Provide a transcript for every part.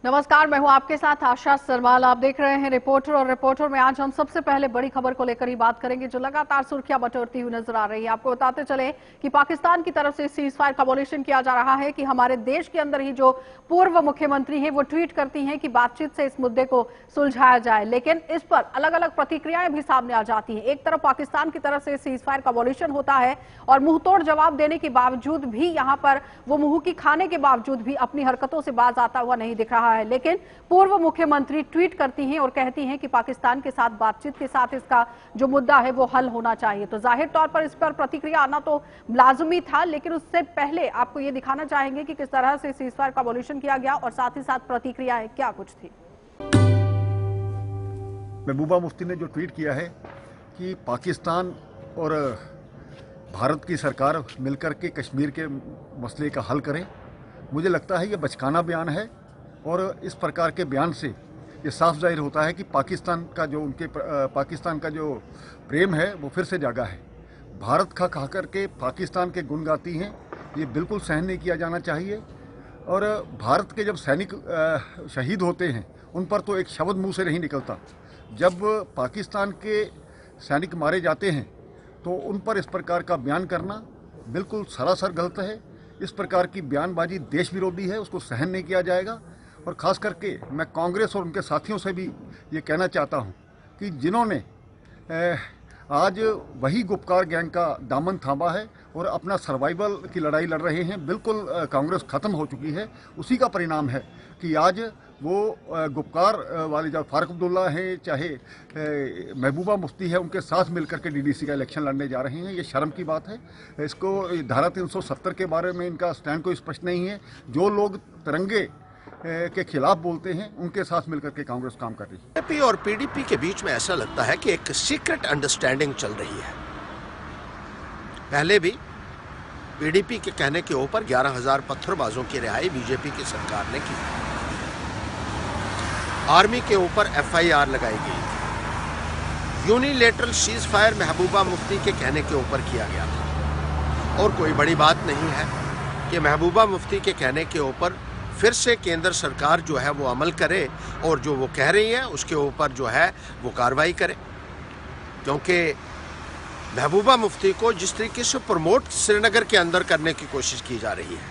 नमस्कार, मैं हूं आपके साथ आशा सरवाल। आप देख रहे हैं रिपोर्टर और रिपोर्टर में आज हम सबसे पहले बड़ी खबर को लेकर ही बात करेंगे जो लगातार सुर्खियां बटोरती हुई नजर आ रही है। आपको बताते चले कि पाकिस्तान की तरफ से सीज फायर का वॉल्यूशन किया जा रहा है कि हमारे देश के अंदर ही जो पूर्व मुख्यमंत्री है वो ट्वीट करती हैं कि बातचीत से इस मुद्दे को सुलझाया जाए, लेकिन इस पर अलग अलग प्रतिक्रियाएं भी सामने आ जाती हैं। एक तरफ पाकिस्तान की तरफ से सीज फायर का वॉल्यूशन होता है और मुंहतोड़ जवाब देने के बावजूद भी यहां पर वो मुंह की खाने के बावजूद भी अपनी हरकतों से बाज आता हुआ नहीं दिख रहा है। लेकिन पूर्व मुख्यमंत्री ट्वीट करती हैं और कहती हैं कि पाकिस्तान के साथ बातचीत के साथ इसका जो मुद्दा है वो हल होना चाहिए। तो जाहिर तौर पर इस पर प्रतिक्रिया आना तो लाजमी था, लेकिन उससे पहले आपको ये दिखाना चाहेंगे कि किस तरह से सीजफायर का वॉल्यूशन किया गया और साथ ही साथ प्रतिक्रियाएं क्या कुछ थी। महबूबा मुफ्ती ने जो ट्वीट किया है कि पाकिस्तान और भारत की सरकार मिलकर के कश्मीर के मसले का हल करें, मुझे लगता है ये बचकाना बयान है और इस प्रकार के बयान से ये साफ जाहिर होता है कि पाकिस्तान का जो प्रेम है वो फिर से जागा है। भारत खा खा करके पाकिस्तान के गुण गाती हैं, ये बिल्कुल सहन नहीं किया जाना चाहिए। और भारत के जब सैनिक शहीद होते हैं उन पर तो एक शब्द मुंह से नहीं निकलता। जब पाकिस्तान के सैनिक मारे जाते हैं तो उन पर इस प्रकार का बयान करना बिल्कुल सरासर गलत है। इस प्रकार की बयानबाजी देश विरोधी है, उसको सहन नहीं किया जाएगा। और ख़ास करके मैं कांग्रेस और उनके साथियों से भी ये कहना चाहता हूँ कि जिन्होंने आज वही गुपकार गैंग का दामन थामा है और अपना सर्वाइवल की लड़ाई लड़ रहे हैं, बिल्कुल कांग्रेस ख़त्म हो चुकी है। उसी का परिणाम है कि आज वो गुपकार वाले जो फारूक अब्दुल्ला हैं, चाहे महबूबा मुफ्ती है, उनके साथ मिलकर के डीडीसी का इलेक्शन लड़ने जा रहे हैं। ये शर्म की बात है। इसको धारा 370 के बारे में इनका स्टैंड कोई स्पष्ट नहीं है। जो लोग तिरंगे के खिलाफ बोलते हैं उनके साथ मिलकर के कांग्रेस काम कर रही है। बीजेपी और पीडीपी के बीच में ऐसा लगता है कि एक सीक्रेट अंडरस्टैंडिंग चल रही है। पहले भी पीडीपी के कहने के ऊपर 11,000 पत्थरबाजों की रिहाई बीजेपी की सरकार ने की। आर्मी के ऊपर एफआईआर लगाई गई। Unilateral cease fire Mehbooba Mufti के कहने के ऊपर किया गया था। और कोई बड़ी बात नहीं है कि महबूबा मुफ्ती के कहने के ऊपर फिर से केंद्र सरकार जो है वो अमल करे और जो वो कह रही है उसके ऊपर जो है वो कार्रवाई करे। क्योंकि महबूबा मुफ्ती को जिस तरीके से प्रमोट श्रीनगर के अंदर करने की कोशिश की जा रही है,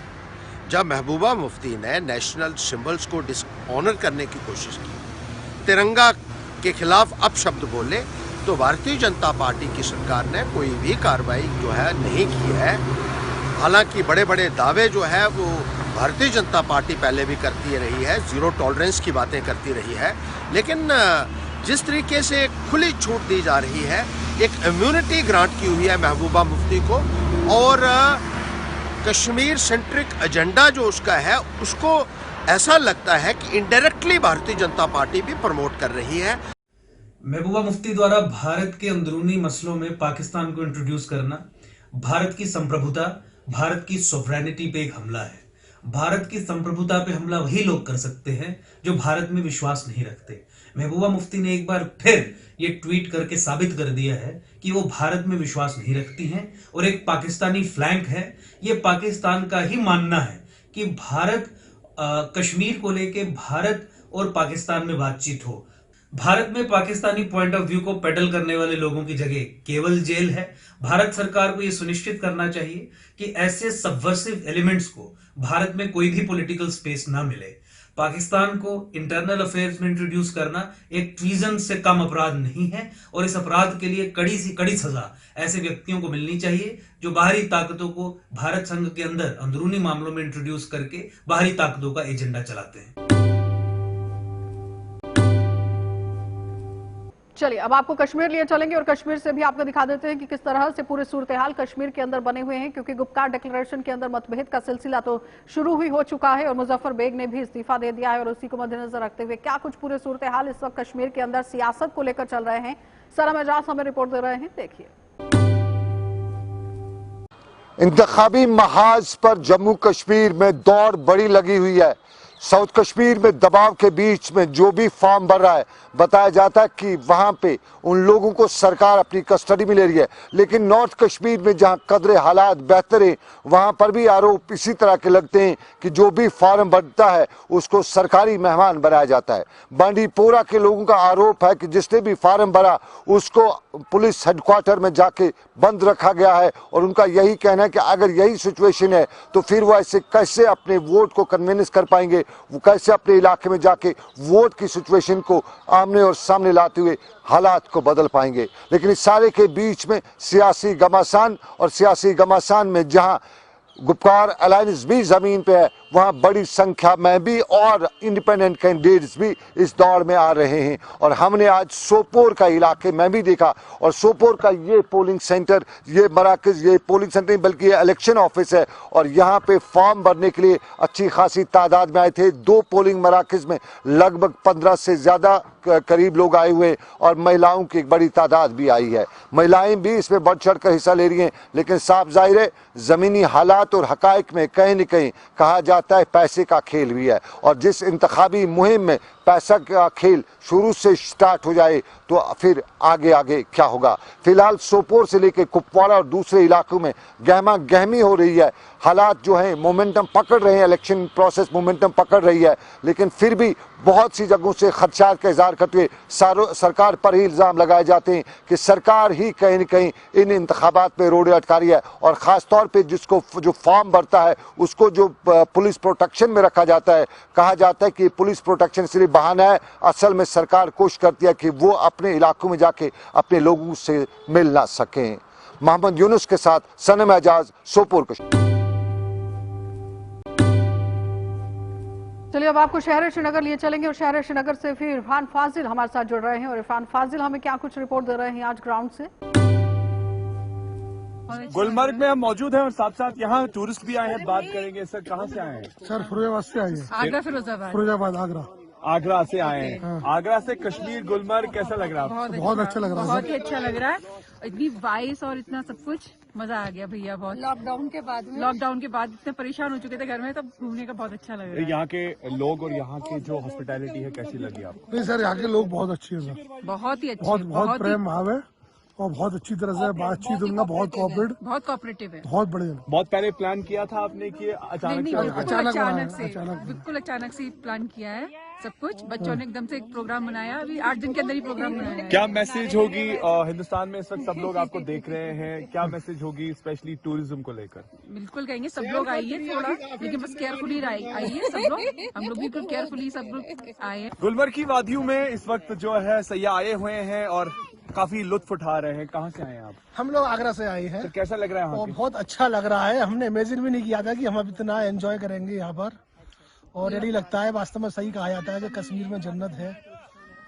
जब महबूबा मुफ्ती ने नेशनल सिंबल्स को डिसऑनर करने की कोशिश की, तिरंगा के खिलाफ अपशब्द बोले, तो भारतीय जनता पार्टी की सरकार ने कोई भी कार्रवाई जो है नहीं की है। हालांकि बड़े बड़े दावे जो है वो भारतीय जनता पार्टी पहले भी करती रही है, जीरो टॉलरेंस की बातें करती रही है, लेकिन जिस तरीके से खुली छूट दी जा रही है, एक इम्यूनिटी ग्रांट की हुई है महबूबा मुफ्ती को और कश्मीर सेंट्रिक एजेंडा जो उसका है उसको ऐसा लगता है कि इनडायरेक्टली भारतीय जनता पार्टी भी प्रमोट कर रही है। महबूबा मुफ्ती द्वारा भारत के अंदरूनी मसलों में पाकिस्तान को इंट्रोड्यूस करना भारत की संप्रभुता, भारत की सोवरेनिटी पे एक हमला है। भारत की संप्रभुता पे हमला वही लोग कर सकते हैं जो भारत में विश्वास नहीं रखते। महबूबा मुफ्ती ने एक बार फिर ये ट्वीट करके साबित कर दिया है कि वो भारत में विश्वास नहीं रखती हैं और एक पाकिस्तानी फ्लैंक है। ये पाकिस्तान का ही मानना है कि भारत कश्मीर को लेके भारत और पाकिस्तान में बातचीत हो। भारत में पाकिस्तानी पॉइंट ऑफ व्यू को पेडल करने वाले लोगों की जगह केवल जेल है। भारत सरकार को यह सुनिश्चित करना चाहिए कि ऐसे सबवर्सिव एलिमेंट्स को भारत में कोई भी पॉलिटिकल स्पेस ना मिले। पाकिस्तान को इंटरनल अफेयर्स में इंट्रोड्यूस करना एक ट्रीजन से कम अपराध नहीं है और इस अपराध के लिए कड़ी से कड़ी सजा ऐसे व्यक्तियों को मिलनी चाहिए जो बाहरी ताकतों को भारत संघ के अंदर अंदरूनी मामलों में इंट्रोड्यूस करके बाहरी ताकतों का एजेंडा चलाते हैं। चलिए अब आपको कश्मीर लिए चलेंगे और कश्मीर से भी आपको दिखा देते हैं कि किस तरह से पूरे सूरत हाल कश्मीर के अंदर बने हुए हैं, क्योंकि गुपकार डिक्लेरेशन के अंदर मतभेद का सिलसिला तो शुरू ही हो चुका है और मुजफ्फर बेग ने भी इस्तीफा दे दिया है। और उसी को मद्देनजर रखते हुए क्या कुछ पूरे सूरत हाल इस वक्त कश्मीर के अंदर सियासत को लेकर चल रहे हैं, सरम एजाज हमें रिपोर्ट दे रहे हैं, देखिए। इंतखाबी महाज पर जम्मू कश्मीर में दौड़ बड़ी लगी हुई है। साउथ कश्मीर में दबाव के बीच में जो भी फॉर्म भर रहा है, बताया जाता है कि वहां पे उन लोगों को सरकार अपनी कस्टडी में ले रही है। लेकिन नॉर्थ कश्मीर में जहां कदरे हालात बेहतर हैं, वहां पर भी आरोप इसी तरह के लगते हैं कि जो भी फॉर्म भरता है उसको सरकारी मेहमान बनाया जाता है। बांडीपोरा के लोगों का आरोप है कि जिसने भी फॉर्म भरा उसको पुलिस हेडक्वार्टर में जाके बंद रखा गया है, और उनका यही कहना है कि अगर यही सिचुएशन है तो फिर वो ऐसे कैसे अपने वोट को कन्विंस कर पाएंगे, वो कैसे अपने इलाके में जाके वोट की सिचुएशन को आमने और सामने लाते हुए हालात को बदल पाएंगे। लेकिन इस सारे के बीच में सियासी घमासान में जहां गुप्कार अलायंस भी जमीन पे है, वहां बड़ी संख्या में भी और इंडिपेंडेंट कैंडिडेट्स भी इस दौड़ में आ रहे हैं। और हमने आज सोपोर का इलाके में भी देखा, और सोपोर का ये पोलिंग सेंटर, ये मराकज, ये पोलिंग सेंटर नहीं बल्कि ये इलेक्शन ऑफिस है, और यहाँ पे फॉर्म भरने के लिए अच्छी खासी तादाद में आए थे। 2 पोलिंग मराकज में लगभग 15 से ज्यादा करीब लोग आए हुए, और महिलाओं की एक बड़ी तादाद भी आई है। महिलाएं भी इसमें बढ़ चढ़ कर हिस्सा ले रही हैं, लेकिन साफ जाहिर है जमीनी हालात और हकायक में कहीं न कहीं कहा जाता है पैसे का खेल भी है, और जिस इंतखाबी मुहिम में पैसा का खेल शुरू से स्टार्ट हो जाए तो फिर आगे आगे क्या होगा। फिलहाल सोपोर से लेकर कुपवाड़ा और दूसरे इलाकों में गहमा गहमी हो रही है। हालात जो हैं मोमेंटम पकड़ रहे हैं, इलेक्शन प्रोसेस मोमेंटम पकड़ रही है, लेकिन फिर भी बहुत सी जगहों से खदशात का इजहार करते हुए सरकार पर ही इल्ज़ाम लगाए जाते हैं कि सरकार ही कहीं न कहीं इन इंतखाबात में रोड़े अटका रही है, और ख़ास तौर पे जिसको जो फॉर्म भरता है उसको जो पुलिस प्रोटेक्शन में रखा जाता है, कहा जाता है कि पुलिस प्रोटेक्शन सिर्फ बहाना है, असल में सरकार कोशिश करती है कि वो अपने इलाकों में जाके अपने लोगों से मिल ना सकें। मोहम्मद यूनुस के साथ सनम एजाज, सोपोर कश्मीर। चलिए अब आपको शहर श्रीनगर लिए चलेंगे, और शहर श्रीनगर से फिर इरफान फाजिल हमारे साथ जुड़ रहे हैं। और इरफान फाजिल हमें क्या कुछ रिपोर्ट दे रहे हैं आज ग्राउंड से? गुलमर्ग में हम मौजूद हैं और साथ साथ यहाँ टूरिस्ट भी आए हैं। बात करेंगे सर, कहाँ से आए हैं? सर फिरोजाबाद से आए हैं। आगरा फिरोजाबाद आगरा से आए हैं। आगरा से कश्मीर गुलमर्ग कैसा लग रहा है? बहुत अच्छा लग रहा है। बहुत ही अच्छा लग रहा है, इतनी वाइस और इतना सब कुछ मजा आ गया भैया। बहुत लॉकडाउन के बाद इतने परेशान हो चुके थे घर में, तब घूमने का बहुत अच्छा लग रहा है। यहाँ के लोग और यहाँ की जो हॉस्पिटैलिटी है कैसी लगी आपको? नहीं सर, यहाँ के लोग बहुत अच्छे हैं सर, बहुत ही अच्छे, बहुत प्रेम भाव है और बहुत अच्छी तरह से बातचीत, उनका बहुत कोऑपरेटिव है, बहुत बढ़िया। बहुत पहले प्लान किया था आपने कि अचानक बिल्कुल अचानक से प्लान किया है सब कुछ। बच्चों ने एकदम से एक प्रोग्राम बनाया, अभी 8 दिन के अंदर ही प्रोग्राम बनाया है। क्या मैसेज होगी हिंदुस्तान में इस वक्त सब लोग आपको देख रहे हैं, क्या मैसेज होगी स्पेशली टूरिज्म को लेकर? बिल्कुल कहेंगे सब लोग आइए थोड़ा, लेकिन बस केयरफुली आइए सब लोग, हम लोग बिल्कुल केयरफुली सब लोग आए हैं। गुलमर्ग की वादियों में इस वक्त जो है सैयाह आए हुए हैं और काफी लुत्फ उठा रहे हैं। कहाँ से आए हैं आप? हम लोग आगरा से आए हैं। तो कैसा लग रहा है? और बहुत अच्छा लग रहा है, हमने इमेजिन भी नहीं किया था कि हम अब इतना एंजॉय करेंगे यहाँ पर, और यही लगता है वास्तव में सही कहा जाता है कि कश्मीर में जन्नत है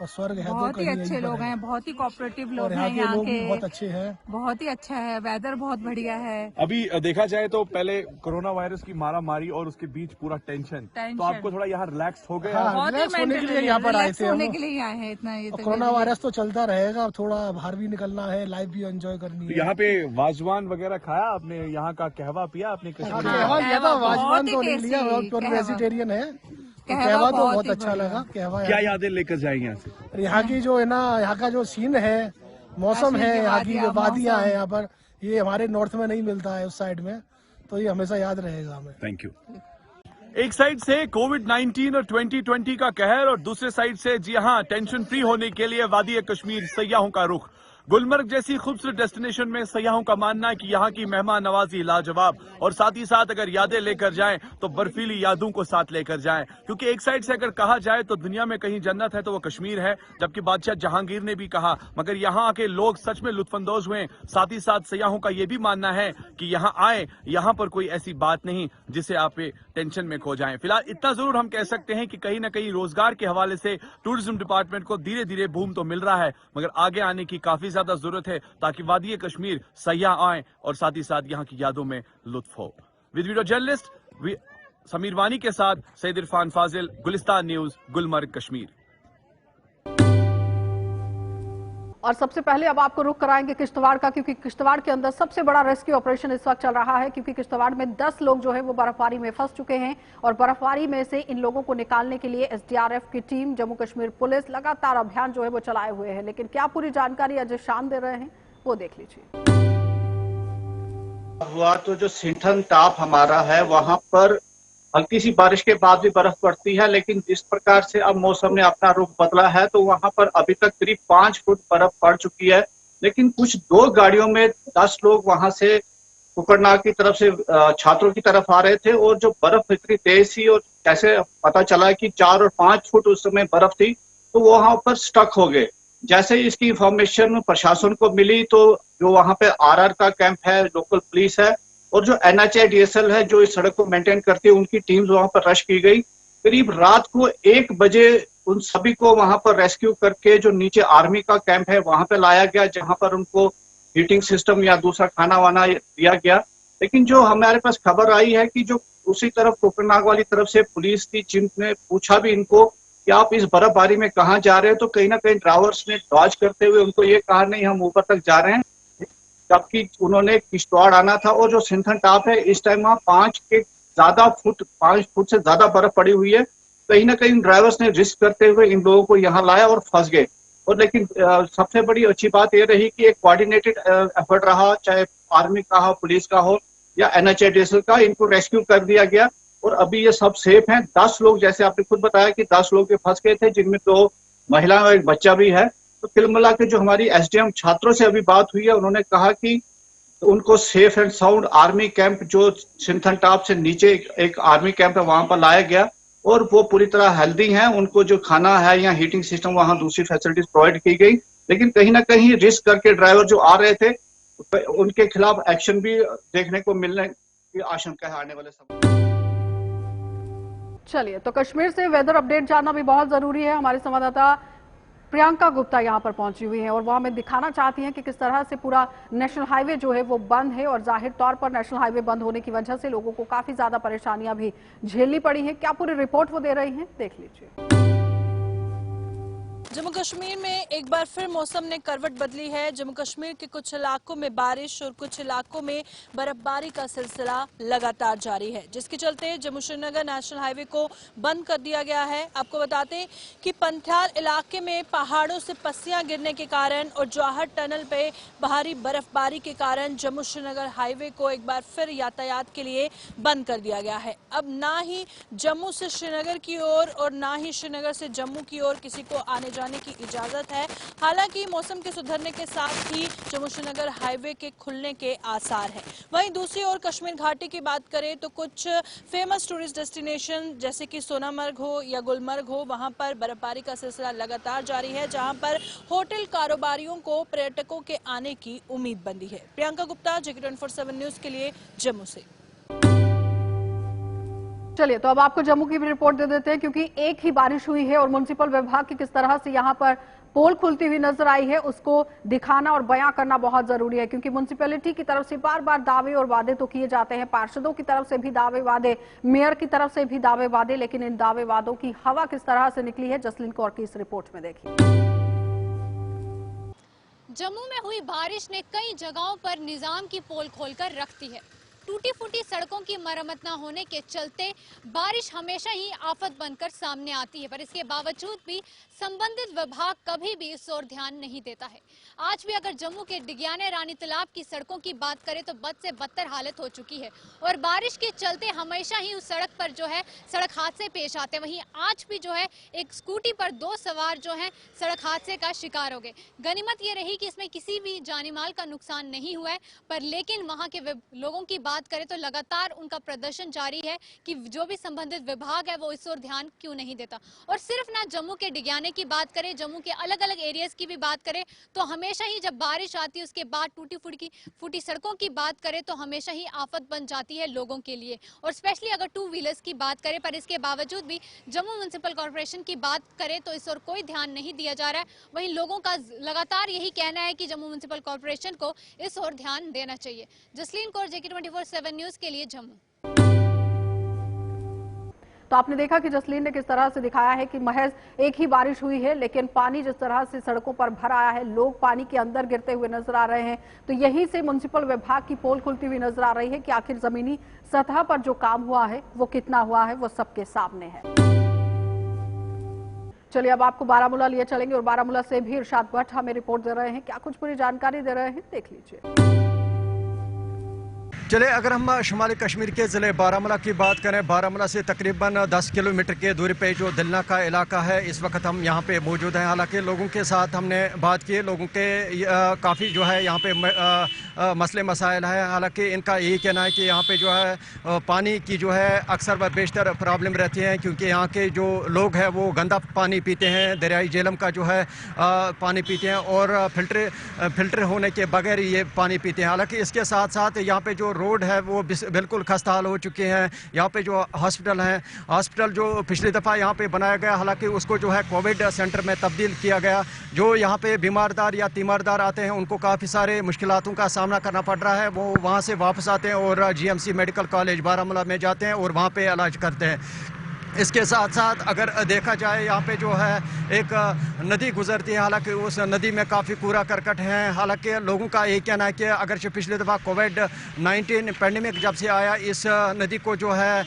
और स्वर्ग है। बहुत ही अच्छे लोग हैं, बहुत ही कोऑपरेटिव लोग हैं, यहाँ के बहुत अच्छे हैं, बहुत ही अच्छा है, वेदर बहुत बढ़िया है। अभी देखा जाए तो पहले कोरोना वायरस की मारामारी और उसके बीच पूरा टेंशन, तो आपको थोड़ा यहाँ रिलैक्स हो गया? रिलैक्स होने के लिए यहाँ पर आए थे, होने के लिए आए हैं। इतना ये कोरोना वायरस तो चलता रहेगा, थोड़ा बाहर भी निकलना है, लाइफ भी एंजॉय करनी है। यहाँ पे वाजवान वगैरह खाया आपने? यहाँ का कहवा पिया आपने? कहवा लिया था, वाजवान तो नहीं लिया, प्योर वेजिटेरियन है। कहवा तो बहुत अच्छा लगा। कहवा क्या यादें लेकर जाएंगे यहाँ से? यहाँ की जो है ना, यहाँ का जो सीन है, मौसम है, यहाँ की जो वादियाँ हैं यहाँ पर, ये हमारे नॉर्थ में नहीं मिलता है उस साइड में, तो ये हमेशा याद रहेगा हमें। Thank you. एक साइड से कोविड-19 और 2020 का कहर, और दूसरे साइड से जी हाँ टेंशन फ्री होने के लिए वादी कश्मीर सैयाहों का रुख। गुलमर्ग जैसी खूबसूरत डेस्टिनेशन में सैयाहों का मानना है कि यहाँ की मेहमान नवाजी लाजवाब, और साथ ही साथ अगर यादें लेकर जाएं तो बर्फीली यादों को साथ लेकर जाएं, क्योंकि एक साइड से अगर कहा जाए तो दुनिया में कहीं जन्नत है तो वो कश्मीर है, जबकि बादशाह जहांगीर ने भी कहा, मगर यहाँ आके लोग सच में लुत्फानंदोज हुए। साथ ही साथ सैयाहों का ये भी मानना है कि यहाँ आए, यहाँ पर कोई ऐसी बात नहीं जिसे आप टेंशन में खो जाएं। फिलहाल इतना जरूर हम कह सकते हैं कि कहीं ना कहीं रोजगार के हवाले से टूरिज्म डिपार्टमेंट को धीरे धीरे बूम तो मिल रहा है, मगर आगे आने की काफी ज्यादा जरूरत है ताकि वादी कश्मीर सयाह आए और साथ ही साथ यहाँ की यादों में लुत्फ हो। विद वीडियो जर्नलिस्ट समीर वानी के साथ सैयद इरफान फाजिल, गुलिस्तान न्यूज, गुलमर्ग, कश्मीर। और सबसे पहले अब आपको रुख कराएंगे किश्तवाड़ का, क्योंकि किश्तवाड़ के अंदर सबसे बड़ा रेस्क्यू ऑपरेशन इस वक्त चल रहा है, क्योंकि किश्तवाड़ में 10 लोग जो है वो बर्फबारी में फंस चुके हैं और बर्फबारी में से इन लोगों को निकालने के लिए एसडीआरएफ की टीम, जम्मू कश्मीर पुलिस लगातार अभियान जो है वो चलाए हुए हैं। लेकिन क्या पूरी जानकारी अजय शान दे रहे हैं, वो देख लीजिए। हुआ तो जो सिंथन टॉप हमारा है वहां पर हल्की सी बारिश के बाद भी बर्फ पड़ती है, लेकिन जिस प्रकार से अब मौसम ने अपना रुख बदला है तो वहां पर अभी तक करीब 5 फुट बर्फ पड़ चुकी है। लेकिन कुछ 2 गाड़ियों में 10 लोग वहां से कुकरनाग की तरफ से छात्रों की तरफ आ रहे थे और जो बर्फ इतनी तेज थी और कैसे पता चला कि 4 और 5 फुट उस समय बर्फ थी तो वो वहां पर स्टक हो गए। जैसे ही इसकी इंफॉर्मेशन प्रशासन को मिली तो जो वहां पे आरआर का कैंप है, लोकल पुलिस है और जो NHIDSL है जो इस सड़क को मेंटेन करती है, उनकी टीम्स वहां पर रश की गई। करीब रात को 1 बजे उन सभी को वहां पर रेस्क्यू करके जो नीचे आर्मी का कैंप है वहां पे लाया गया, जहां पर उनको हीटिंग सिस्टम या दूसरा खाना वाना दिया गया। लेकिन जो हमारे पास खबर आई है कि जो उसी तरफ कोकरनाग वाली तरफ से पुलिस की जिनने पूछा भी इनको कि आप इस बर्फबारी में कहाँ जा रहे हो, तो कहीं ना कहीं ड्राइवर्स ने डॉज करते हुए उनको ये कहा नहीं हम ऊपर तक जा रहे हैं, जबकि उन्होंने किश्तवाड़ आना था। और जो सिंथन टॉप है इस टाइम वहाँ 5 फुट से ज्यादा बर्फ पड़ी हुई है। कहीं ना कहीं ड्राइवर्स ने रिस्क करते हुए इन लोगों को यहाँ लाया और फंस गए। और लेकिन सबसे बड़ी अच्छी बात ये रही कि एक कोऑर्डिनेटेड एफर्ट रहा, चाहे आर्मी का हो, पुलिस का हो या NHIDSL का, इनको रेस्क्यू कर दिया गया और अभी ये सब सेफ हैं। 10 लोग, जैसे आपने खुद बताया कि 10 लोग ये फंस गए थे, जिनमें 2 महिलाएं और 1 बच्चा भी है। तो कुल मिला के जो हमारी SDM छात्रों से अभी बात हुई है, उन्होंने कहा कि उनको safe and sound army camp जो सिंथन टॉप से नीचे एक आर्मी कैंप है वहां पर लाया गया और वो पूरी तरह हेल्दी हैं। उनको जो खाना है या हीटिंग सिस्टम वहां दूसरी फैसिलिटीज प्रोवाइड की गई। लेकिन कहीं ना कहीं रिस्क करके ड्राइवर जो आ रहे थे उनके खिलाफ एक्शन भी देखने को मिलने की आशंका है आने वाले समय। चलिए, तो कश्मीर से वेदर अपडेट जानना भी बहुत जरूरी है। हमारे संवाददाता प्रियंका गुप्ता यहां पर पहुंची हुई हैं और वो हमें दिखाना चाहती हैं कि किस तरह से पूरा नेशनल हाईवे जो है वो बंद है और जाहिर तौर पर नेशनल हाईवे बंद होने की वजह से लोगों को काफी ज्यादा परेशानियां भी झेलनी पड़ी हैं। क्या पूरी रिपोर्ट वो दे रही हैं, देख लीजिए। जम्मू कश्मीर में एक बार फिर मौसम ने करवट बदली है। जम्मू कश्मीर के कुछ इलाकों में बारिश और कुछ इलाकों में बर्फबारी का सिलसिला लगातार जारी है, जिसके चलते जम्मू श्रीनगर नेशनल हाईवे को बंद कर दिया गया है। आपको बताते हैं कि पंथ्याल इलाके में पहाड़ों से पस्सियां गिरने के कारण और जवाहर टनल पे भारी बर्फबारी के कारण जम्मू श्रीनगर हाईवे को एक बार फिर यातायात के लिए बंद कर दिया गया है। अब ना ही जम्मू से श्रीनगर की ओर और ना ही श्रीनगर से जम्मू की ओर किसी को आने जाने की इजाजत है। हालांकि मौसम के सुधरने के साथ ही जम्मू श्रीनगर हाईवे के खुलने के आसार हैं। वहीं दूसरी ओर कश्मीर घाटी की बात करें तो कुछ फेमस टूरिस्ट डेस्टिनेशन जैसे कि सोनामर्ग हो या गुलमर्ग हो, वहां पर बर्फबारी का सिलसिला लगातार जारी है, जहां पर होटल कारोबारियों को पर्यटकों के आने की उम्मीद बंधी है। प्रियंका गुप्ता, JK24/7 न्यूज के लिए जम्मू से। चलिए, तो अब आपको जम्मू की भी रिपोर्ट दे देते हैं, क्योंकि एक ही बारिश हुई है और म्युनिसिपल विभाग की किस तरह से यहां पर पोल खुलती हुई नजर आई है उसको दिखाना और बयां करना बहुत जरूरी है। क्योंकि म्युनिसिपैलिटी की तरफ से बार बार दावे और वादे तो किए जाते हैं, पार्षदों की तरफ से भी दावे वादे, मेयर की तरफ से भी दावे वादे, लेकिन इन दावे वादों की हवा किस तरह से निकली है जसलीन कौर की इस रिपोर्ट में देखिए। जम्मू में हुई बारिश ने कई जगहों पर निजाम की पोल खोलकर रख दी है। टूटी फूटी सड़कों की मरम्मत न होने के चलते बारिश हमेशा ही आफत बनकर सामने आती है, पर इसके बावजूद भी संबंधित विभाग कभी भी इस ओर ध्यान नहीं देता है। आज भी अगर जम्मू के डिग्याने रानी तालाब की सड़कों की बात करें तो बद से बदतर हालत हो चुकी है और बारिश के चलते हमेशा ही उस सड़क पर जो है सड़क हादसे पेश आते हैं। वहीं आज भी जो है एक स्कूटी पर 2 सवार जो है सड़क हादसे का शिकार हो गए। गनीमत ये रही कि इसमें किसी भी जानी माल का नुकसान नहीं हुआ है, पर लेकिन वहां के लोगों की बात करें तो लगातार उनका प्रदर्शन जारी है कि जो भी संबंधित विभाग है वो इस ओर ध्यान क्यों नहीं देता। और सिर्फ ना जम्मू के डिग्याने की बात करें, जम्मू के अलग अलग एरियाज की भी बात करें तो हमेशा ही जब बारिश आती है उसके बाद टूटी फूटी सड़कों की बात करें तो हमेशा ही आफत बन जाती है लोगों के लिए, और स्पेशली अगर 2 व्हीलर्स की बात करें। पर इसके बावजूद भी जम्मू म्युनिसिपल कॉर्पोरेशन की बात करें तो इस ओर कोई ध्यान नहीं दिया जा रहा है। वहीं लोगों का लगातार यही कहना है कि जम्मू म्युनिसिपल कॉर्पोरेशन को इस ओर ध्यान देना चाहिए। जसलीन कौर, JK24/7 न्यूज के लिए जम्मू। तो आपने देखा कि जसलीन ने किस तरह से दिखाया है कि महज एक ही बारिश हुई है, लेकिन पानी जिस तरह से सड़कों पर भर आया है, लोग पानी के अंदर गिरते हुए नजर आ रहे हैं। तो यहीं से म्युनिसिपल विभाग की पोल खुलती हुई नजर आ रही है कि आखिर जमीनी सतह पर जो काम हुआ है वो कितना हुआ है, वो सबके सामने है। चलिए अब आपको बारामूला लिए चलेंगे और बारामूला से भी इरशाद भट्ट हमें रिपोर्ट दे रहे हैं। क्या कुछ पूरी जानकारी दे रहे हैं, देख लीजिए। चले अगर हम शुमाली कश्मीर के ज़िले बारामूला की बात करें, बारामूला से तकरीबन 10 किलोमीटर के दूरी पे जो दिलना का इलाका है, इस वक्त हम यहाँ पे मौजूद हैं। हालांकि लोगों के साथ हमने बात की, लोगों के काफ़ी जो है यहाँ पे मसले मसाइल है। हालांकि इनका यही कहना है कि यहाँ पे जो है पानी की जो है अक्सर व बेशतर प्रॉब्लम रहती है, क्योंकि यहाँ के जो लोग हैं वो गंदा पानी पीते हैं, दरियाई झेलम का जो है पानी पीते हैं और फिल्टर होने के बगैर ये पानी पीते हैं। हालांकि इसके साथ साथ यहाँ पे जो रोड है वो बिल्कुल खस्ता हाल हो चुके हैं। यहाँ पे जो हॉस्पिटल है, हॉस्पिटल जो पिछली दफ़ा यहाँ पे बनाया गया, हालांकि उसको जो है कोविड सेंटर में तब्दील किया गया। जो यहाँ पे बीमारदार या तीमारदार आते हैं उनको काफ़ी सारे मुश्किलातों का सामना करना पड़ रहा है। वो वहाँ से वापस आते हैं और GMC मेडिकल कॉलेज बारामूला में जाते हैं और वहाँ पे इलाज करते हैं। इसके साथ साथ अगर देखा जाए यहाँ पे जो है एक नदी गुजरती है, हालांकि उस नदी में काफ़ी कूड़ा करकट है। हालांकि लोगों का ये कहना है कि अगर जो पिछले दफ़ा कोविड-19 पैंडेमिक जब से आया, इस नदी को जो है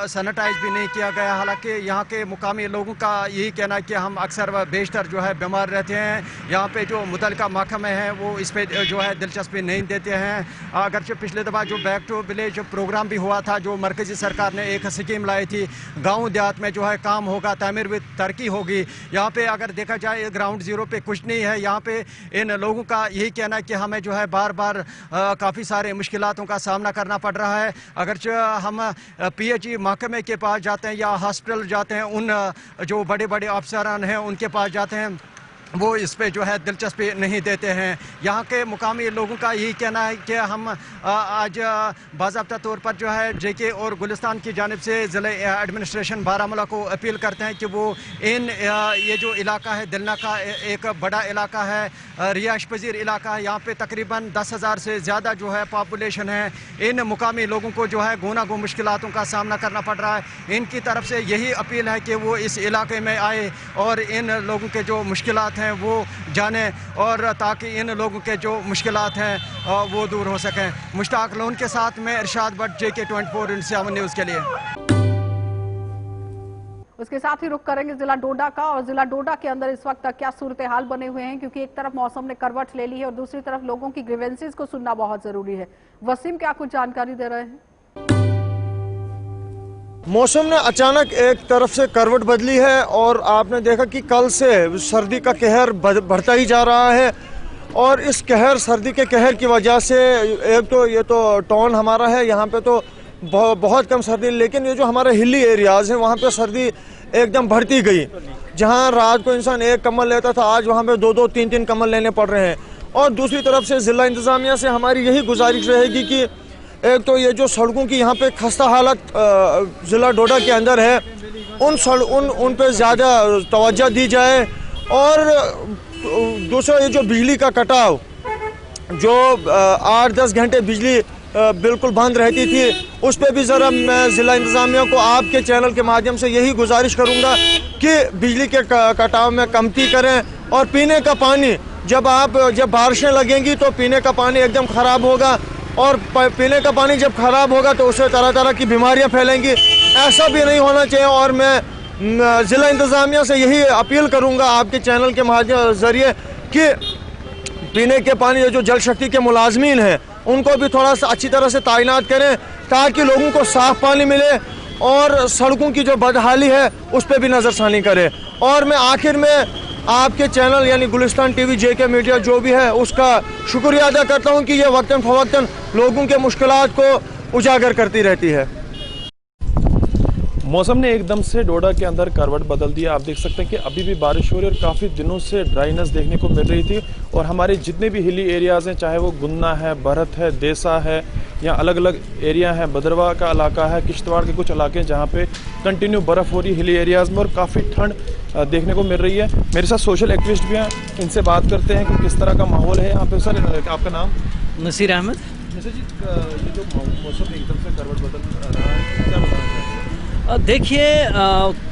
सैनिटाइज भी नहीं किया गया। हालांकि यहाँ के मुकामी लोगों का यही कहना है कि हम अक्सर व बेशतर जो है बीमार रहते हैं। यहाँ पे जो मुतल्लिका महकमे हैं वो इस पर जो है दिलचस्पी नहीं देते हैं। अगरचे पिछले दफ़ा जो बैक टू विलेज प्रोग्राम भी हुआ था, जो मरकज़ी सरकार ने एक स्कीम लाई थी, गांव देहात में जो है काम होगा, तामीर भी तरक्की होगी। यहाँ पे अगर देखा जाए ग्राउंड जीरो पे कुछ नहीं है। यहाँ पे इन लोगों का यही कहना है कि हमें जो है बार बार काफ़ी सारे मुश्किलातों का सामना करना पड़ रहा है। अगर हम PHE महकमे के पास जाते हैं या हॉस्पिटल जाते हैं, उन जो बड़े बड़े अफसरान हैं उनके पास जाते हैं, वो इस पे जो है दिलचस्पी नहीं देते हैं। यहाँ के मुकामी लोगों का यही कहना है कि हम आज बाज़ाब्ता तौर पर जो है JK और गुलिस्तान की जानिब से ज़िले एडमिनिस्ट्रेशन बारामूला को अपील करते हैं कि वो ये जो इलाका है दिलना का एक बड़ा इलाका है, रिहाइश पजीर इलाका है। यहाँ पे तकरीबन 10,000 से ज़्यादा जो है पॉपुलेशन है। इन मुकामी लोगों को जो है गूनागू मुश्किलातों का सामना करना पड़ रहा है। इनकी तरफ से यही अपील है कि वो इस इलाके में आए और इन लोगों के जो मुश्किलात हैं वो जाने, और ताकि इन लोगों के जो मुश्किलात हैं वो दूर हो सकें। मुश्ताक लोन के साथ में इरशाद भट्ट, JK 24 इंडिया 7 न्यूज़ के लिए। उसके साथ ही रुख करेंगे जिला डोडा का, और जिला डोडा के अंदर इस वक्त क्या सूरत हाल बने हुए हैं, क्योंकि एक तरफ मौसम ने करवट ले ली है और दूसरी तरफ लोगों की ग्रीवेंसेस को सुनना बहुत जरूरी है। वसीम क्या कुछ जानकारी दे रहे हैं? मौसम ने अचानक एक तरफ से करवट बदली है और आपने देखा कि कल से सर्दी का कहर बढ़ता ही जा रहा है। और इस कहर सर्दी के कहर की वजह से एक तो ये तो टाउन हमारा है, यहाँ पे तो बहुत कम सर्दी, लेकिन ये जो हमारे हिली एरियाज़ हैं वहाँ पे सर्दी एकदम बढ़ती गई। जहाँ रात को इंसान एक कम्बल लेता था, आज वहाँ पे 2-2, 3-3 कम्बल लेने पड़ रहे हैं। और दूसरी तरफ से ज़िला इंतज़ामिया से हमारी यही गुजारिश रहेगी कि एक तो ये जो सड़कों की यहाँ पे खस्ता हालत ज़िला डोडा के अंदर है, उन पे ज़्यादा तवज्जो दी जाए। और दूसरा ये जो बिजली का कटाव, जो 8-10 घंटे बिजली बिल्कुल बंद रहती थी, उस पर भी ज़रा मैं ज़िला इंतज़ामिया को आपके चैनल के माध्यम से यही गुजारिश करूँगा कि बिजली के कटाव में कमती करें। और पीने का पानी, जब बारिशें लगेंगी तो पीने का पानी एकदम ख़राब होगा, और पीने का पानी जब ख़राब होगा तो उससे तरह तरह की बीमारियां फैलेंगी। ऐसा भी नहीं होना चाहिए। और मैं ज़िला इंतज़ामिया से यही अपील करूंगा आपके चैनल के माध्यम ज़रिए कि पीने के पानी जो जल शक्ति के मुलाजमीन हैं उनको भी थोड़ा सा अच्छी तरह से तैनात करें, ताकि लोगों को साफ़ पानी मिले। और सड़कों की जो बदहाली है उस पर भी नज़रसानी करें। और मैं आखिर में आपके चैनल यानी गुलिस्तान TV, JK मीडिया जो भी है, उसका शुक्रिया अदा करता हूं कि ये वक्तन फवक्तन लोगों के मुश्किलात को उजागर करती रहती है। मौसम ने एकदम से डोडा के अंदर करवट बदल दिया। आप देख सकते हैं कि अभी भी बारिश हो रही है और काफ़ी दिनों से ड्राइनेस देखने को मिल रही थी। और हमारे जितने भी हिली एरियाज़ हैं, चाहे वो गुन्ना है, भरत है, देसा है, या अलग अलग एरिया है, भद्रवा का इलाका है, किश्तवाड़ के कुछ इलाके हैं जहाँ पे कंटिन्यू बर्फ़ हो रही है हिली एरियाज़ में, और काफ़ी ठंड देखने को मिल रही है। मेरे साथ सोशल एक्टिविस्ट भी हैं, इनसे बात करते हैं कि किस तरह का माहौल है यहाँ पे। सर, आपका नाम? नसीर अहमद। नसीर जी, ये जो मौसम एकदम से करवट बदल रहा है, क्या बताना चाहेंगे? देखिए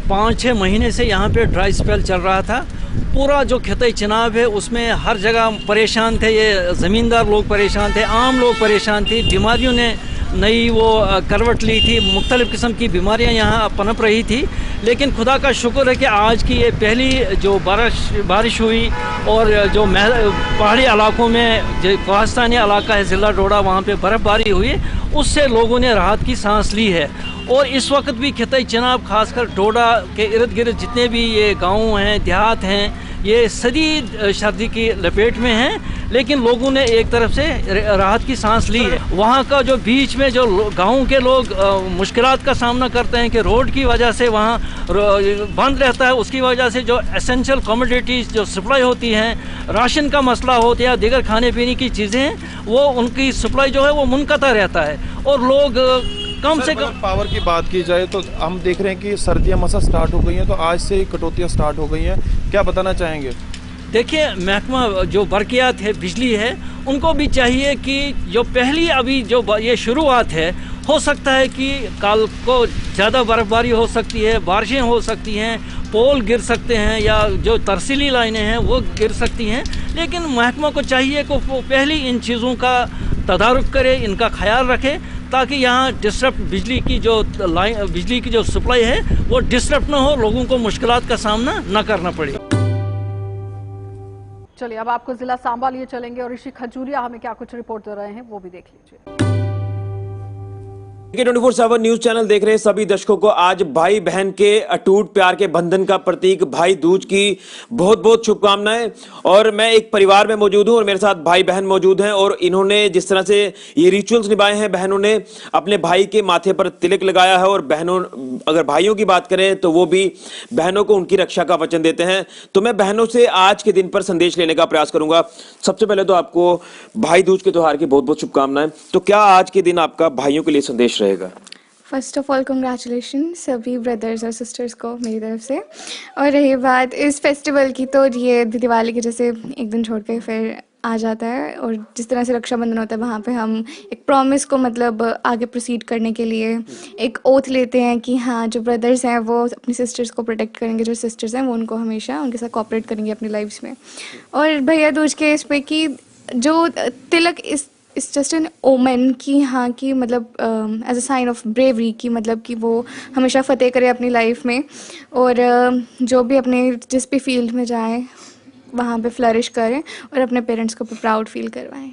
5-6 महीने से यहाँ पे ड्राई स्पेल चल रहा था। पूरा जो खिताई चनाब है उसमें हर जगह परेशान थे, ये ज़मींदार लोग परेशान थे, आम लोग परेशान थे। बीमारियों ने नई वो करवट ली थी, मुख्तलिफ़ किस्म की बीमारियाँ यहाँ पनप रही थी। लेकिन खुदा का शुक्र है कि आज की ये पहली जो बारिश हुई और जो पहाड़ी इलाकों में जो कोहिस्तानी इलाका है ज़िला डोडा, वहाँ पे बर्फ़बारी हुई, उससे लोगों ने राहत की सांस ली है। और इस वक्त भी खिताई चनाब खासकर डोडा के इर्द गिर्द जितने भी ये गाँव हैं, देहात हैं, ये शदीद सर्दी की लपेट में हैं, लेकिन लोगों ने एक तरफ से राहत की सांस ली है। वहाँ का जो बीच में जो गाँव के लोग मुश्किलात का सामना करते हैं कि रोड की वजह से वहाँ बंद रहता है, उसकी वजह से जो एसेंशियल कमोडिटीज़ जो सप्लाई होती हैं, राशन का मसला होता है या दीगर खाने पीने की चीज़ें हैं, वो उनकी सप्लाई जो है वो मुनक़ता रहता है और लोग कम से कम। पावर की बात की जाए तो हम देख रहे हैं कि सर्दियां मसा स्टार्ट हो गई हैं, तो आज से कटौतियां स्टार्ट हो गई हैं, क्या बताना चाहेंगे? देखिए, महकमा जो बरकियात है, बिजली है, उनको भी चाहिए कि जो पहली अभी जो ये शुरुआत है, हो सकता है कि कल को ज़्यादा बर्फ़बारी हो सकती है, बारिशें हो सकती हैं, पोल गिर सकते हैं या जो तरसीली लाइनें हैं वो गिर सकती हैं, लेकिन महकमा को चाहिए कि वो पहली इन चीज़ों का तदारुक करे, इनका ख्याल रखे, ताकि यहाँ डिस्टर्ब बिजली की जो सप्लाई है वो डिस्टर्ब ना हो, लोगों को मुश्किलात का सामना न करना पड़े। चलिए अब आपको जिला सांबा लिए चलेंगे और ऋषि खजूरिया हमें क्या कुछ रिपोर्ट दे रहे हैं वो भी देख लीजिए। 24/7 न्यूज चैनल देख रहे सभी दर्शकों को आज भाई बहन के अटूट प्यार के बंधन का प्रतीक भाई दूज की बहुत बहुत शुभकामनाएं। और मैं एक परिवार में मौजूद हूं और मेरे साथ भाई बहन मौजूद हैं और इन्होंने जिस तरह से ये रिचुअल्स निभाए हैं, बहनों ने अपने भाई के माथे पर तिलक लगाया है और बहनों, अगर भाइयों की बात करें तो वो भी बहनों को उनकी रक्षा का वचन देते हैं। तो मैं बहनों से आज के दिन पर संदेश लेने का प्रयास करूंगा। सबसे पहले तो आपको भाई दूज के त्योहार की बहुत बहुत शुभकामनाएं। तो क्या आज के दिन आपका भाइयों के लिए संदेश रहेगा? फर्स्ट ऑफ ऑल कंग्रेचुलेशन सभी ब्रदर्स और सिस्टर्स को मेरी तरफ से। और रही बात इस फेस्टिवल की, तो ये दिवाली के जैसे एक दिन छोड़ के फिर आ जाता है और जिस तरह से रक्षाबंधन होता है वहाँ पे हम एक प्रॉमिस को मतलब आगे प्रोसीड करने के लिए एक ओथ लेते हैं कि हाँ जो ब्रदर्स हैं वो अपनी सिस्टर्स को प्रोटेक्ट करेंगे, जो सिस्टर्स हैं वो उनको हमेशा उनके साथ कोऑपरेट करेंगे अपनी लाइफ्स में। और भैया दूज के इस पे कि जो तिलक इस जस्ट एन ओमेन की हाँ कि मतलब as a sign of bravery की, मतलब कि वो हमेशा फतेह करे अपनी लाइफ में और जो भी अपने जिस भी फील्ड में जाए वहाँ पे फ्लरिश करें और अपने पेरेंट्स को प्राउड फील करवाएं।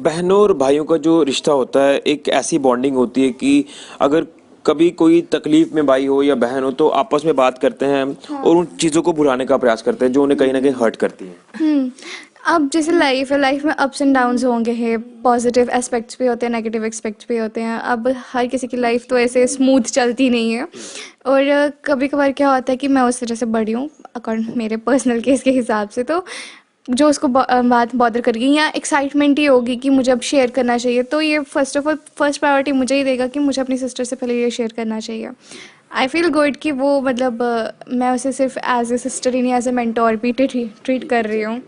बहनों और भाइयों का जो रिश्ता होता है, एक ऐसी बॉन्डिंग होती है कि अगर कभी कोई तकलीफ में भाई हो या बहन हो तो आपस में बात करते हैं और उन चीज़ों को भुलाने का प्रयास करते हैं जो उन्हें कहीं ना कहीं हर्ट करती हैं। अब जैसे लाइफ है, लाइफ में अप्स एंड डाउन्स होंगे हैं, पॉजिटिव एस्पेक्ट्स भी होते हैं, नेगेटिव एस्पेक्ट्स भी होते हैं। अब हर किसी की लाइफ तो ऐसे स्मूथ चलती नहीं है और कभी कभार क्या होता है कि मैं उस वजह से बड़ी हूँ अकॉर्डिंग मेरे पर्सनल केस के हिसाब से, तो जो उसको बात बॉदर करेगी या एक्साइटमेंट ही होगी कि मुझे अब शेयर करना चाहिए, तो ये first of all first priority मुझे ही देगा कि मुझे अपनी सिस्टर से पहले ये शेयर करना चाहिए। आई फील गुड कि वो मतलब मैं उसे सिर्फ एज ए सिस्टर ही नहीं एज ए मेंटोर भी ट्रीट कर रही हूँ।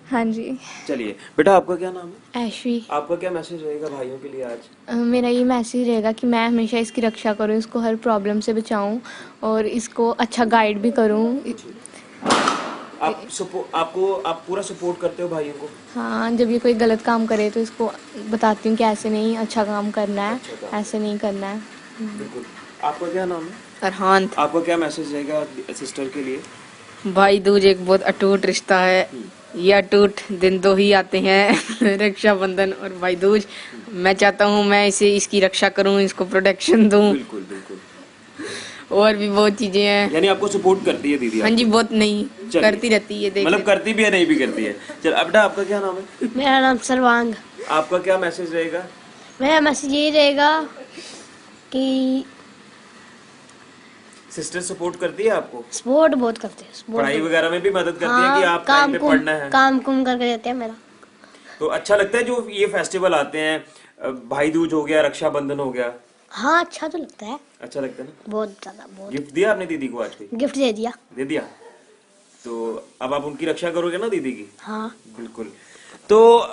हाँ जी। चलिए बेटा, आपका क्या नाम है? ऐश्वी। आपका क्या मैसेज रहेगा भाइयों के लिए आज? मेरा ये मैसेज रहेगा कि मैं हमेशा इसकी रक्षा करूँ, इसको हर प्रॉब्लम से बचाऊँ और इसको अच्छा गाइड भी करूँ। आप पूरा सपोर्ट करते हो भाइयों को? हाँ, जब ये कोई गलत काम करे तो इसको बताती हूँ कि ऐसे नहीं, अच्छा काम करना है, ऐसे नहीं करना है। बिल्कुल। आपका क्या नाम है? फरहान। आपका क्या मैसेज रहेगा सिस्टर के लिए? भाई दूज एक बहुत अटूट रिश्ता है, ये अटूट दिन दो ही आते हैं रक्षाबंधन और भाई दूज। मैं चाहता हूँ मैं इसकी रक्षा करूँ, इसको प्रोटेक्शन दूँ। बिल्कुल बिल्कुल। और भी बहुत चीजें हैं। यानी आपको सपोर्ट करती है दीदी? हाँ जी, बहुत नहीं करती रहती है, मतलब करती भी है नहीं भी करती है। चल बेटा, आपका क्या नाम है? मेरा नाम सर्वांग। आपका क्या मैसेज रहेगा? मेरा मैसेज ये रहेगा कि सिस्टर सपोर्ट करती है आपको? सपोर्ट बहुत करते हैं, पढ़ाई वगैरह में भी मदद करती है कि आप टाइम पे पढ़ना है? काम कुम करके देते हैं मेरा। तो अच्छा लगता है जो ये फेस्टिवल आते हैं, भाई दूज हो गया, रक्षाबंधन हो गया? हाँ, अच्छा तो लगता है। अच्छा लगता है ना? बहुत ज्यादा। बहुत। गिफ्ट दिया आपने दीदी को आज? गिफ्ट दे दिया। दे दिया। तो अब आप उनकी रक्षा करोगे ना दीदी की? हाँ बिल्कुल। तो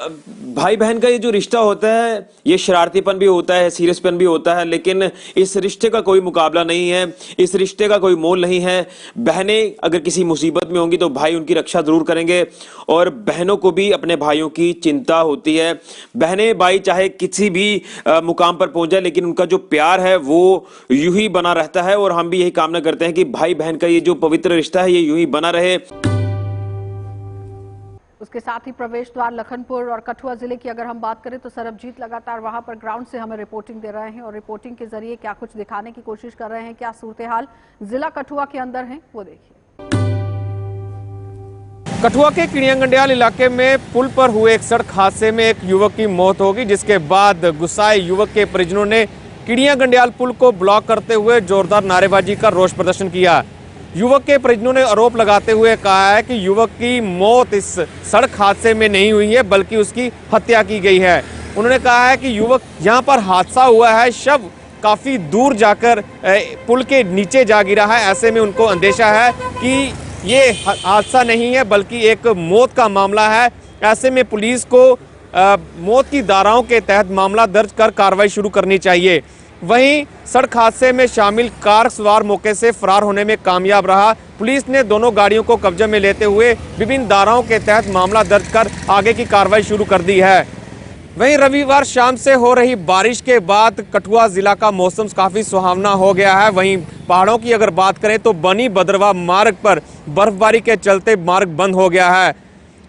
भाई बहन का ये जो रिश्ता होता है ये शरारतीपन भी होता है, सीरियसपन भी होता है, लेकिन इस रिश्ते का कोई मुकाबला नहीं है, इस रिश्ते का कोई मोल नहीं है। बहनें अगर किसी मुसीबत में होंगी तो भाई उनकी रक्षा जरूर करेंगे और बहनों को भी अपने भाइयों की चिंता होती है। बहनें भाई चाहे किसी भी मुकाम पर पहुंच जाए लेकिन उनका जो प्यार है वो यूं ही बना रहता है और हम भी यही कामना करते हैं कि भाई बहन का ये जो पवित्र रिश्ता है ये यूं ही बना रहे। उसके साथ ही प्रवेश द्वार लखनपुर और कठुआ जिले की अगर हम बात करें तो सरबजीत लगातार वहां पर ग्राउंड से हमें रिपोर्टिंग दे रहे हैं और रिपोर्टिंग के जरिए क्या कुछ दिखाने की कोशिश कर रहे हैं, क्या सूरत हाल जिला कठुआ के अंदर है वो देखिए। कठुआ के किड़िया गंडियाल इलाके में पुल पर हुए एक सड़क हादसे में एक युवक की मौत होगी, जिसके बाद गुस्साए युवक के परिजनों ने किड़िया गंडियाल पुल को ब्लॉक करते हुए जोरदार नारेबाजी का रोष प्रदर्शन किया। युवक के परिजनों ने आरोप लगाते हुए कहा है कि युवक की मौत इस सड़क हादसे में नहीं हुई है बल्कि उसकी हत्या की गई है। उन्होंने कहा है कि युवक यहां पर हादसा हुआ है, शव काफी दूर जाकर पुल के नीचे जा गिरा है। ऐसे में उनको अंदेशा है कि ये हादसा नहीं है बल्कि एक मौत का मामला है। ऐसे में पुलिस को मौत की धाराओं के तहत मामला दर्ज कर कार्रवाई शुरू करनी चाहिए। वहीं सड़क हादसे में शामिल कार सवार मौके से फरार होने में कामयाब रहा। पुलिस ने दोनों गाड़ियों को कब्जे में लेते हुए विभिन्न धाराओं के तहत मामला दर्ज कर आगे की कार्रवाई शुरू कर दी है। वहीं रविवार शाम से हो रही बारिश के बाद कठुआ जिला का मौसम काफी सुहावना हो गया है। वहीं पहाड़ों की अगर बात करें तो बनी बदरवा मार्ग पर बर्फबारी के चलते मार्ग बंद हो गया है।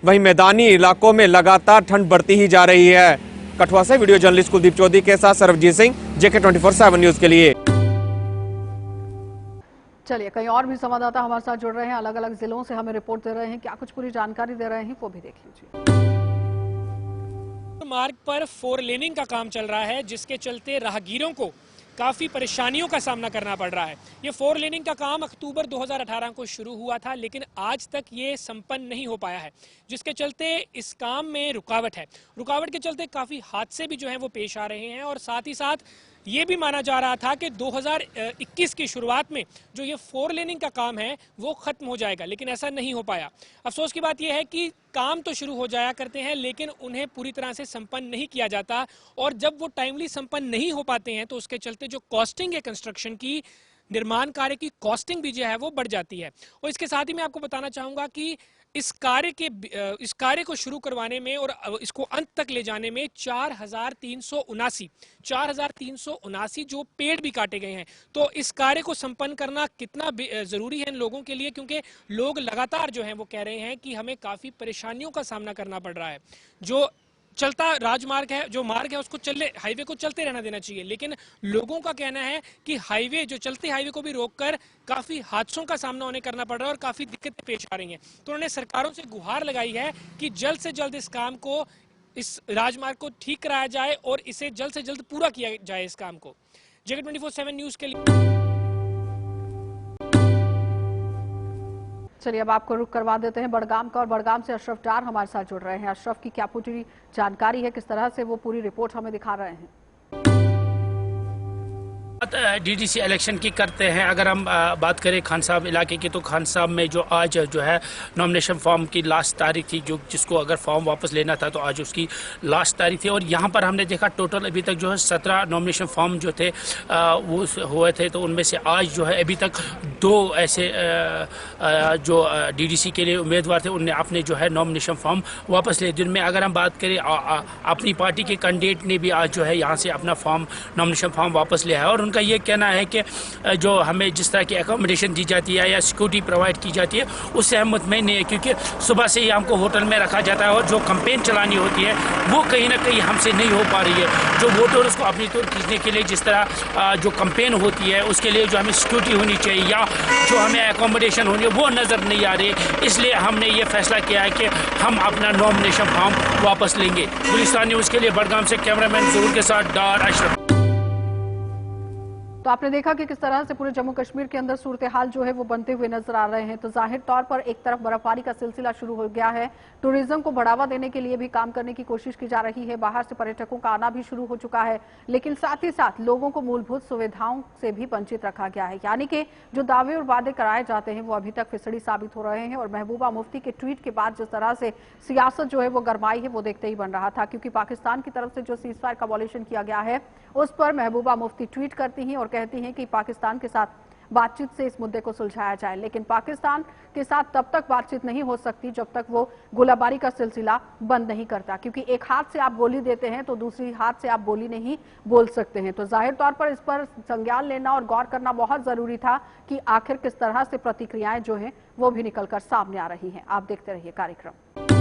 वहीं मैदानी इलाकों में लगातार ठंड बढ़ती ही जा रही है। कठुआ से वीडियो जर्नलिस्ट कुलदीप चौधरी के साथ सरबजीत सिंह, JK 24/7 न्यूज के लिए। चलिए कहीं और भी संवाददाता हमारे साथ जुड़ रहे हैं, अलग अलग जिलों से हमें रिपोर्ट दे रहे हैं, क्या कुछ पूरी जानकारी दे रहे हैं वो भी देख लीजिए। मार्ग पर 4 लेनिंग का काम चल रहा है, जिसके चलते राहगीरों को काफ़ी परेशानियों का सामना करना पड़ रहा है। ये 4 लेनिंग का काम अक्टूबर 2018 को शुरू हुआ था, लेकिन आज तक ये संपन्न नहीं हो पाया है, जिसके चलते इस काम में रुकावट है। रुकावट के चलते काफ़ी हादसे भी जो हैं वो पेश आ रहे हैं और साथ ही साथ ये भी माना जा रहा था कि 2021 की शुरुआत में जो ये 4 लेनिंग का काम है वो खत्म हो जाएगा, लेकिन ऐसा नहीं हो पाया। अफसोस की बात यह है कि काम तो शुरू हो जाया करते हैं लेकिन उन्हें पूरी तरह से संपन्न नहीं किया जाता, और जब वो टाइमली संपन्न नहीं हो पाते हैं तो उसके चलते जो कॉस्टिंग है कंस्ट्रक्शन की, निर्माण कार्य की कॉस्टिंग भी जो है वो बढ़ जाती है। और इसके साथ ही मैं आपको बताना चाहूँगा कि इस कार्य को शुरू करवाने में और इसको अंत तक ले जाने में 4,379 जो पेड़ भी काटे गए हैं। तो इस कार्य को संपन्न करना कितना जरूरी है इन लोगों के लिए, क्योंकि लोग लगातार जो हैं वो कह रहे हैं कि हमें काफ़ी परेशानियों का सामना करना पड़ रहा है। जो चलता राजमार्ग है, जो मार्ग है, उसको हाईवे को चलते रहना देना चाहिए, लेकिन लोगों का कहना है कि हाईवे, जो चलते हाईवे को भी रोककर काफी हादसों का सामना उन्हें करना पड़ रहा है और काफी दिक्कतें पेश आ रही हैं। तो उन्होंने सरकारों से गुहार लगाई है कि जल्द से जल्द इस काम को, इस राजमार्ग को ठीक कराया जाए और इसे जल्द से जल्द पूरा किया जाए इस काम को। JK 24/7 न्यूज के लिए। चलिए अब आपको रुक करवा देते हैं बड़गाम का, और बड़गाम से अशरफ डार हमारे साथ जुड़ रहे हैं। अशरफ की क्या पूरी जानकारी है, किस तरह से वो पूरी रिपोर्ट हमें दिखा रहे हैं? DDC इलेक्शन की करते हैं। अगर हम बात करें खान साहब इलाके की, तो खान साहब में जो आज जो है नॉमिनेशन फॉर्म की लास्ट तारीख थी, जो जिसको अगर फॉर्म वापस लेना था तो आज उसकी लास्ट तारीख थी। और यहाँ पर हमने देखा टोटल अभी तक जो है 17 नॉमिनेशन फॉर्म जो थे वो हुए थे, तो उनमें से आज जो है अभी तक 2 ऐसे जो DDC के लिए उम्मीदवार थे उनने अपने जो है नॉमिनेशन फॉर्म वापस ले। जिनमें अगर हम बात करें अपनी पार्टी के कैंडिडेट ने भी आज जो है यहाँ से अपना नॉमिनेशन फॉर्म वापस लिया है। और उनका ये कहना है कि जो हमें जिस तरह की एकोमोडेशन दी जाती है या सिक्योरिटी प्रोवाइड की जाती है उससे हम मुतमईन नहीं है, क्योंकि सुबह से ही हमको होटल में रखा जाता है और जो कैंपेन चलानी होती है वो कहीं ना कहीं हमसे नहीं हो पा रही है। जो वोटर्स को अपनी तरफ खींचने के लिए जिस तरह जो कैंपेन होती है उसके लिए जो हमें सिक्योरिटी होनी चाहिए या जो हमें एकोमोडेशन होनी है वो नज़र नहीं आ रही। इसलिए हमने ये फैसला किया है कि हम अपना नॉमिनेशन फॉर्म वापस लेंगे। गुलिस्तान न्यूज़ के लिए बड़गाम से कैमरामैन जरूर के साथ डार अशरफ। तो आपने देखा कि किस तरह से पूरे जम्मू कश्मीर के अंदर सूरत हाल जो है वो बनते हुए नजर आ रहे हैं। तो जाहिर तौर पर एक तरफ बर्फबारी का सिलसिला शुरू हो गया है, टूरिज्म को बढ़ावा देने के लिए भी काम करने की कोशिश की जा रही है, बाहर से पर्यटकों का आना भी शुरू हो चुका है, लेकिन साथ ही साथ लोगों को मूलभूत सुविधाओं से भी वंचित रखा गया है। यानी कि जो दावे और वादे कराए जाते हैं वो अभी तक फिसड़ी साबित हो रहे हैं। और महबूबा मुफ्ती के ट्वीट के बाद जिस तरह से सियासत जो है वो गरमाई है वो देखते ही बन रहा था, क्योंकि पाकिस्तान की तरफ से जो सीज फायर का वॉल्यूशन किया गया है उस पर महबूबा मुफ्ती ट्वीट करती हैं और कहती हैं कि पाकिस्तान के साथ बातचीत से इस मुद्दे को सुलझाया जाए। लेकिन पाकिस्तान के साथ तब तक बातचीत नहीं हो सकती जब तक वो गोलाबारी का सिलसिला बंद नहीं करता, क्योंकि एक हाथ से आप गोली देते हैं तो दूसरी हाथ से आप बोली नहीं बोल सकते हैं। तो जाहिर तौर पर इस पर संज्ञान लेना और गौर करना बहुत जरूरी था कि आखिर किस तरह से प्रतिक्रियाएं जो है वो भी निकलकर सामने आ रही हैं। आप देखते रहिए कार्यक्रम।